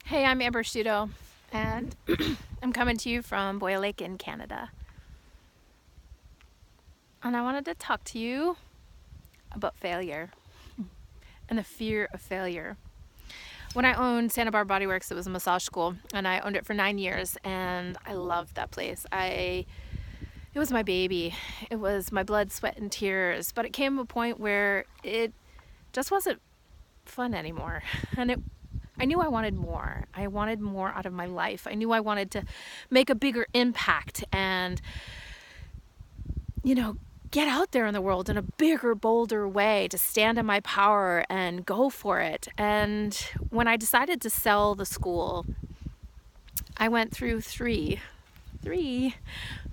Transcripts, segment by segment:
Hey, I'm Amber Sciuto, and I'm coming to you from Boyle Lake in Canada. And I wanted to talk to you about failure and the fear of failure. When I owned Santa Barbara Body Works, it was a massage school, and I owned it for 9 years, and I loved that place. It was my baby. It was my blood, sweat, and tears. But it came to a point where it just wasn't fun anymore, and I knew I wanted more. I wanted more out of my life. I knew I wanted to make a bigger impact and, get out there in the world in a bigger, bolder way, to stand in my power and go for it. And when I decided to sell the school, I went through three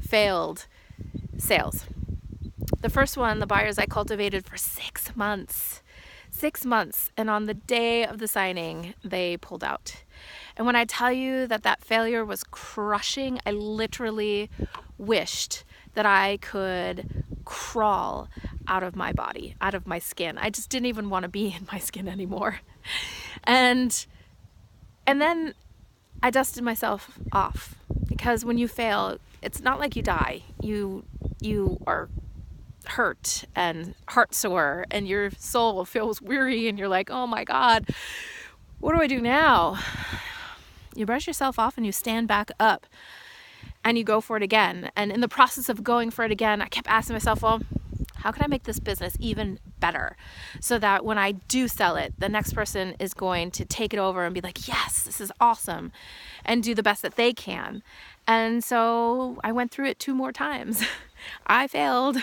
failed sales. The first one, the buyers I cultivated for 6 months. 6 months, and on the day of the signing, they pulled out. And when I tell you that that failure was crushing, I literally wished that I could crawl out of my body, out of my skin. I just didn't even want to be in my skin anymore. And then I dusted myself off, because when you fail, it's not like you die. You are hurt and heart sore, and your soul feels weary, and you're like, oh my God, what do I do now? You brush yourself off and you stand back up and you go for it again. And in the process of going for it again, I kept asking myself, well, how can I make this business even better, so that when I do sell it, the next person is going to take it over and be like, yes, this is awesome, and do the best that they can. And so I went through it 2 more times. I failed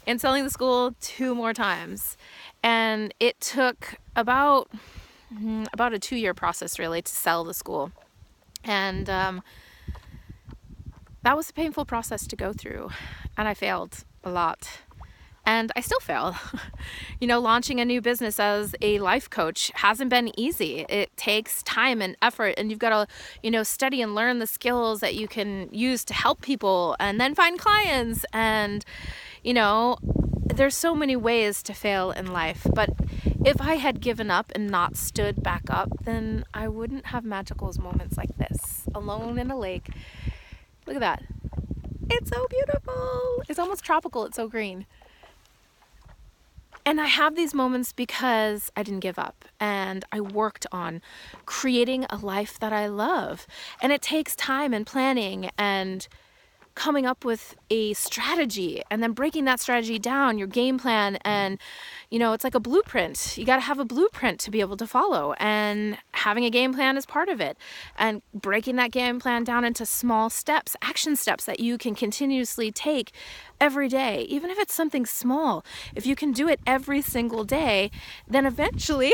in selling the school 2 more times. And it took about a 2-year process, really, to sell the school. And that was a painful process to go through. And I failed a lot. And I still fail. Launching a new business as a life coach hasn't been easy. It takes time and effort, and you've got to, study and learn the skills that you can use to help people and then find clients. And, there's so many ways to fail in life. But if I had given up and not stood back up, then I wouldn't have magical moments like this, alone in a lake. Look at that. It's so beautiful. It's almost tropical. It's so green. And I have these moments because I didn't give up, and I worked on creating a life that I love. And it takes time and planning and coming up with a strategy, and then breaking that strategy down, your game plan. And it's like a blueprint. You got to have a blueprint to be able to follow, and having a game plan is part of it, and breaking that game plan down into small steps, action steps that you can continuously take every day. Even if it's something small, if you can do it every single day, then eventually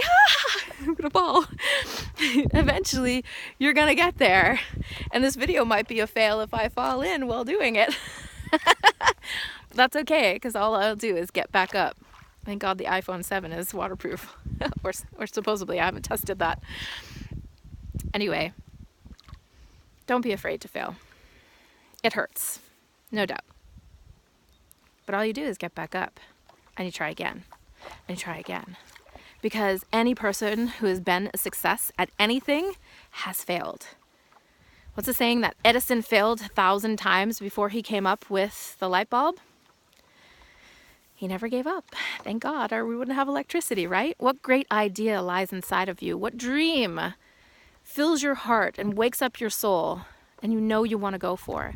I'm gonna fall. Eventually you're gonna get there. And this video might be a fail if I fall in while doing it. That's okay, because all I'll do is get back up. Thank God the iPhone 7 is waterproof. or supposedly. I haven't tested that. Anyway, don't be afraid to fail. It hurts, no doubt. But all you do is get back up, and you try again, and you try again. Because any person who has been a success at anything has failed. What's the saying, that Edison failed 1,000 times before he came up with the light bulb? He never gave up, thank God, or we wouldn't have electricity, right? What great idea lies inside of you? What dream fills your heart and wakes up your soul, and you want to go for?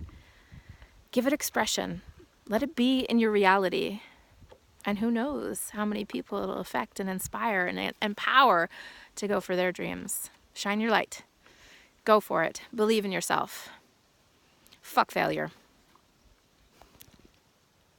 Give it expression. Let it be in your reality. And who knows how many people it'll affect and inspire and empower to go for their dreams. Shine your light. Go for it. Believe in yourself. Fuck failure.